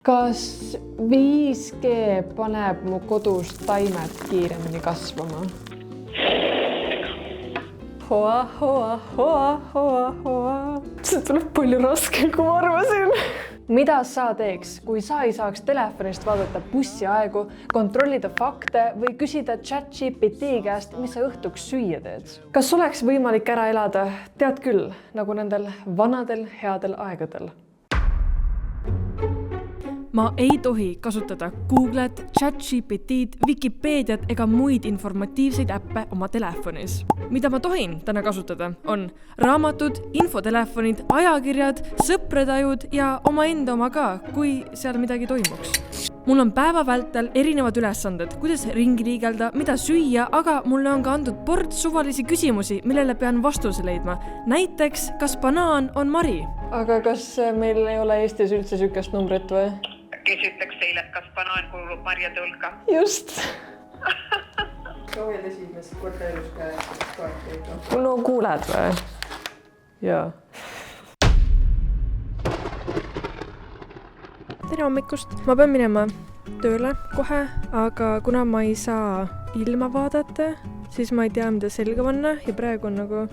Kas 5G paneb mu kodus taimed kiiremini kasvama? See tuleb palju raskem, kui ma arvasin. Mida sa teeks, kui sa ei saaks telefonist vaadata bussiaegu, kontrollida fakte või küsida ChatGPT käest, mis sa õhtuks süüa teed? Kas oleks võimalik ära elada, tead küll, nagu nendel vanadel headel aegadel? Ma ei tohi kasutada Googlet, ChatGPT'd, Wikipeediat ega muid informatiivseid äppe oma telefonis. Mida ma tohin täna kasutada on raamatud, infotelefonid, ajakirjad, sõpretajud ja omaenda oma ka, kui seal midagi toimuks. Mul on päeva vältel erinevad ülesanded, kuidas ringi liigelda, mida süüa, aga mulle on ka andud ports suvalisi küsimusi, millele pean vastuse leidma. Näiteks, kas banaan on mari? Aga kas meil ei ole Eestis üldse sükest numbrit või? Kes ütleks teile, kas banaan kuulub marjade hulka? Just. Sa oled esimest korda elus käes. No kuuled või? Jaa. Tere hommikust! Ma pean minema tööle kohe, aga kuna ma ei saa ilma vaadata, siis ma ei tea, mida selga panna ja praegu on nagu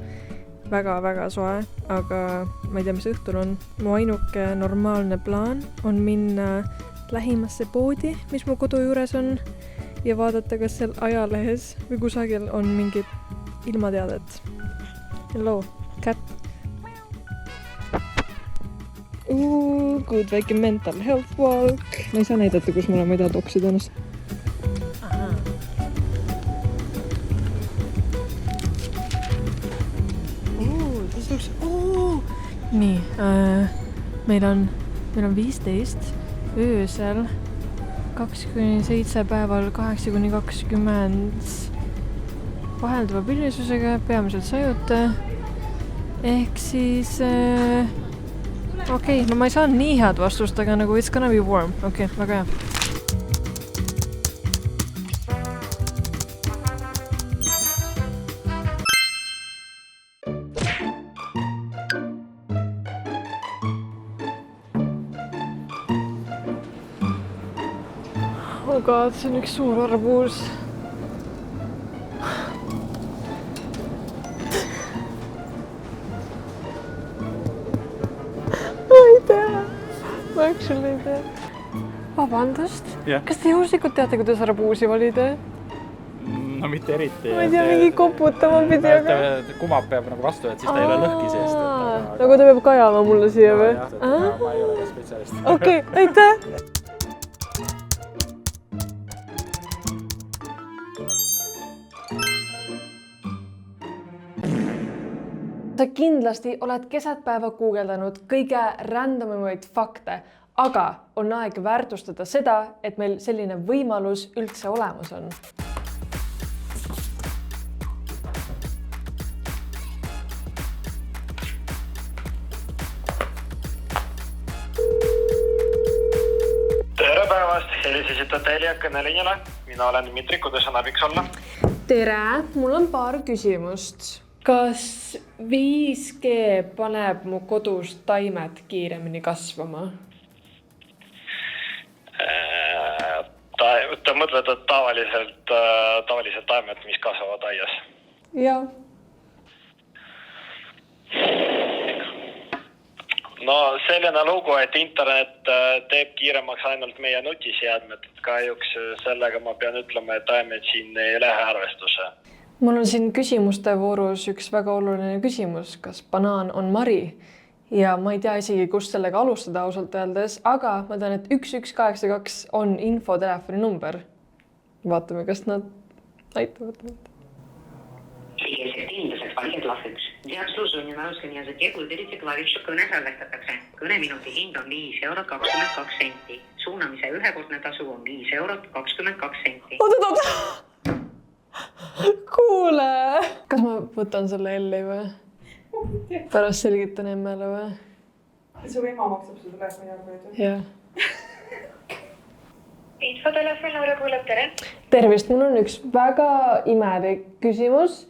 väga-väga soe, aga ma ei tea, mis õhtul on. Mu ainuke normaalne plaan on minna lähimasse poodi, mis mu kodu juures on ja vaadata, kas seal ajalehes või kusagil on mingit ilmateadet. Hello, cat. Good, väike mental health walk. Ma ei saa näidata, kus ma olen, ma ei taha toksida ennast. Nii, meil on 15 öösel 2-7 päeval 8-20 vahelduva pilvisusega, peamiselt sajuta. Ehk siis okei, no ma ei saa nii head vastust, aga nagu it's gonna be warm. Okei, väga hea. Oh god, see on üks suur arbuus. Ma ei tea. Ma actually ei tea. Vabandust. Yeah. Kas te juhuslikult teate, kuidas arbuusi valida? No mitte eriti. Ma ei tea, mingi koputama pidi, aga... Kumab peab nagu vastu, et siis ta ei ole lõhki seest. Nagu ta peab kajama mulle siia või? Ma ei ole spetsialist. Okei, aitäh! Sa kindlasti oled keset päeva guugeldanud kõige randomimaid fakte, aga on aeg väärtustada seda, et meil selline võimalus üldse olemas on. Tere päevast, helisesite Telia kõnelinjale. Mina olen Dmitri, kuidas on abiks olla? Tere, mul on paar küsimust. Kas 5G paneb mu kodus taimed kiiremini kasvama? Te mõtlete tavaliselt taimed, mis kasvavad aias? Jah. No selline lugu, et internet teeb kiiremaks ainult meie nutiseadmed. Kahjuks sellega ma pean ütlema, et taimed siin ei lähe arvestuse. Mul on siin küsimuste voorus üks väga oluline küsimus, kas banaan on mari? Ja ma ei tea isegi, kust sellega alustada ausalt öeldes, aga ma tean, et 1182 on infotelefoni number. Vaatame, kas nad aitavad. Efektiivselt valijad lahkuks. Diabsluusunni nauskenija za tegu üderice klavišu kõne salvestatakse. Kõneminuti hind on 5,22 €. Suunamise ühekordne tasu on 5,22 €. Oot! Kuule! Kas ma võtan selle L-i või? Pärast selgitan emmele või? Su ema maksab su telefoni arveid? Jah. Infotelefon Laura kuuleb, tere. Tervist, mul on üks väga imelik küsimus.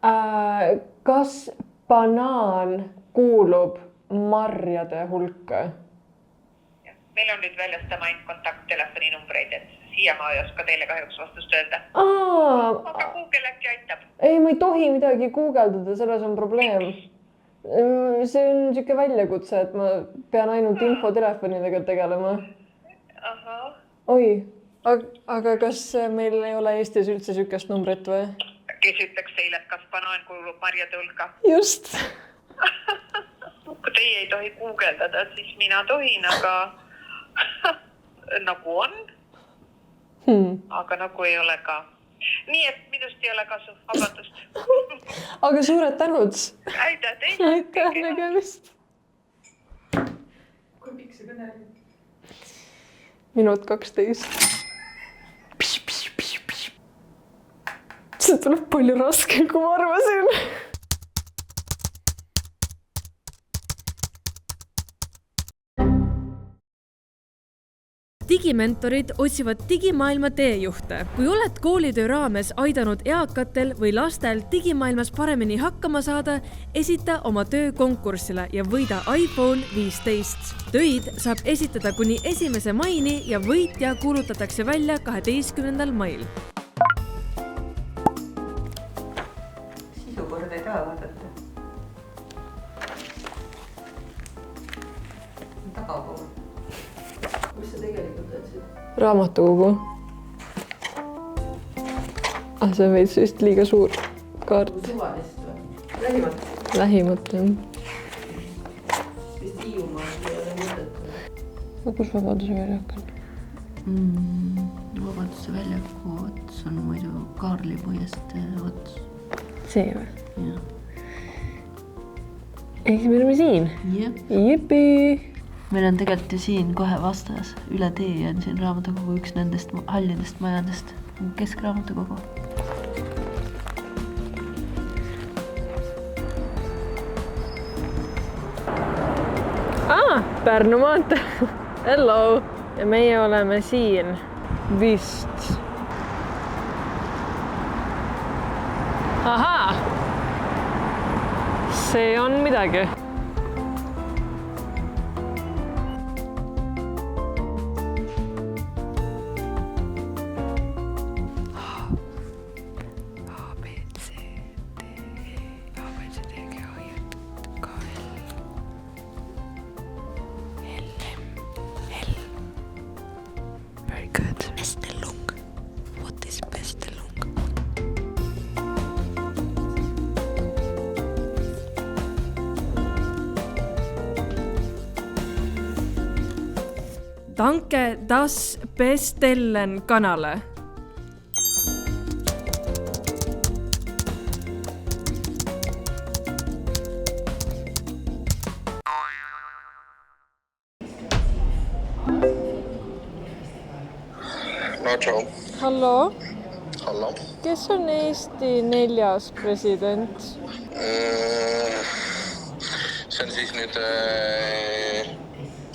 Kas banaan kuulub marjade hulka? meil on nüüd väljastama ainult kontakttelefoni numbreid, et siia ma ei oska teile kahjuks vastust öelda. Aga Google äkki aitab. Ei, ma ei tohi midagi guugeldada, selles on probleem. See on niisugune väljakutse, et ma pean ainult infotelefonidega tegelema. Oi, aga kas meil ei ole Eestis üldse niisugust numbrit või? Kes ütleks teile, et kas banaan kuulub marjade hulka? Just. Kui teie ei tohi guugeldada, siis mina tohin, aga nagu on. Aga nagu ei ole ka. Nii, et minust ei ole kasu. Vabandust. Aga suured tänud. Aitäh teile. Aitäh, nägemist. Kui pikk see kõne oli? Minut 12. See tuleb palju raskem, kui ma arvasin. Digimentorid otsivad digimaailma teejuhte. Kui oled koolitöö raames aidanud eakatel või lastel digimaailmas paremini hakkama saada, esita oma töö konkursile ja võida iPhone 15. Töid saab esitada kuni 1. maini ja võitja kuulutatakse välja 12. mail. Sisu korda ei taha vaadata. Tagapool. Kus sa tegelikult otsid? Raamatukogu. See on veits vist liiga suur kaart. Suvalist või? Lähimat? Lähimat, jah. Vist Hiiumaa ei ole mõtet või? Kus Vabaduse väljak on? Vabaduse väljaku ots on muidu Kaarli puiestee ots. See või? Jah. Ehk me oleme siin? Jep. Jipi! Meil on tegelikult ju siin kohe vastas. Üle tee on siin raamatukogu üks nendest hallidest majadest. Keskraamatukogu. Pärnu maantee. Hello! Ja meie oleme siin. Vist. Ahaa! See on midagi. Danke das bestellen kanale. No tšau. Hallo? Hallo. Kes on Eesti 4. president? See on siis nüüd...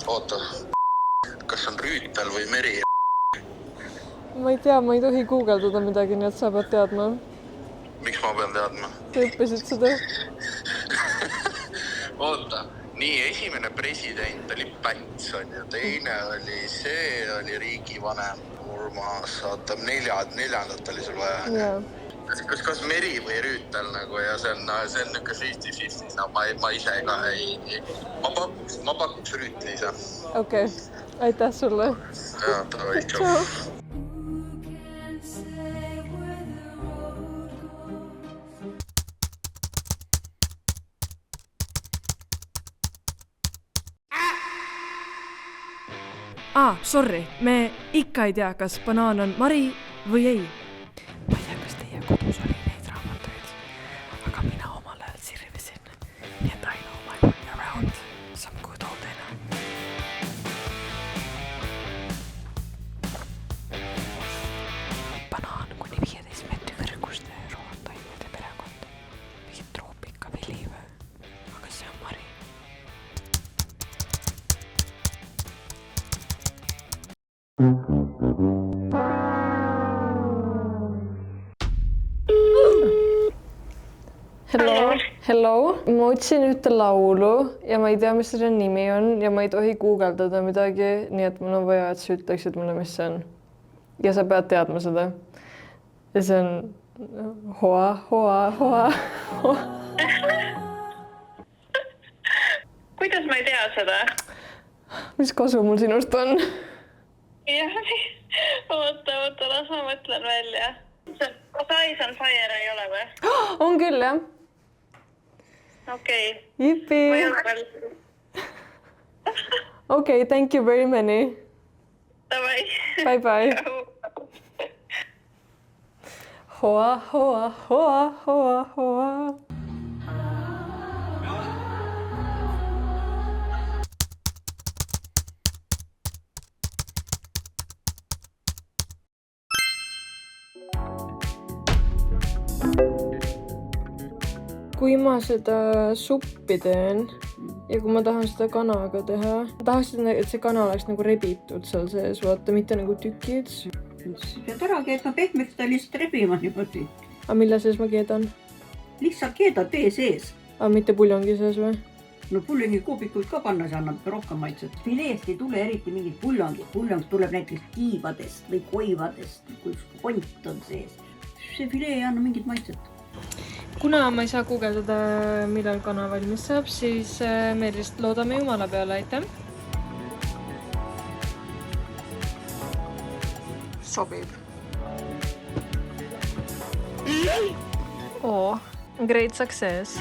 Oota. Kas on Rüütel või Meri? Ma ei tea, ma ei tohi guugeldada midagi, nii et sa pead teadma. Miks ma pean teadma? Te õppisid seda? Oota, nii esimene president oli Päts, on ju. Teine oli riigivanem Urmas. Oota, neljandat oli sul vaja. Jaa. Kas Meri või Rüütel nagu ja see on niisugune 50-50, no ma ise ka ei... Ma pakuks Rüütli ise. Okei, aitäh sulle. Jaa, tavai, tšau. Sorry, me ikka ei tea, kas banaan on Mari või ei. Ma ei tea, kas teie kodus oli neid raamatuid, aga mina omal ajal sirvisin. Nii et I know my way around some good old ena. Banaan kuni 15 meetri kõrguste roomataimede perekond. Mingi troopika vili või? Aga see on Mari. Hello. ma otsin ühte laulu ja ma ei tea, mis selle nimi on ja ma ei tohi guugeldada midagi, nii et mul on vaja, et sa ütleksid mulle, mis see on. Ja sa pead teadma seda. Ja see on hoa. Kuidas ma ei tea seda? Mis kasu mul sinust on? Jah, oota, las ma mõtlen välja. Eyes on Fire ei ole või? On küll, jah. Okei. Jippi. Okei, thank you very many. Davai. Bye. Hoa. Kui ma seda suppi teen ja kui ma tahan seda kanaga teha, tahaksin, et see kana oleks nagu rebitud seal sees, vaata, mitte nagu tükid. Pead ära keedma pehmeks, ta lihtsalt rebima niimoodi. Aga mille sees ma keedan? Lihtsalt keeda tee sees. Aga mitte puljongi sees või? No puljongi kuubikuid ka panna, see annab rohkem maitset. Fileest ei tule eriti mingit puljongit. Puljong tuleb näiteks tiibadest või koivadest, kui kont on sees. See filee ei anna mingit maitset. Kuna ma ei saa guugeldada, millal kana valmis saab, siis me lihtsalt loodame jumala peale, aitäh. Sobib. Great success.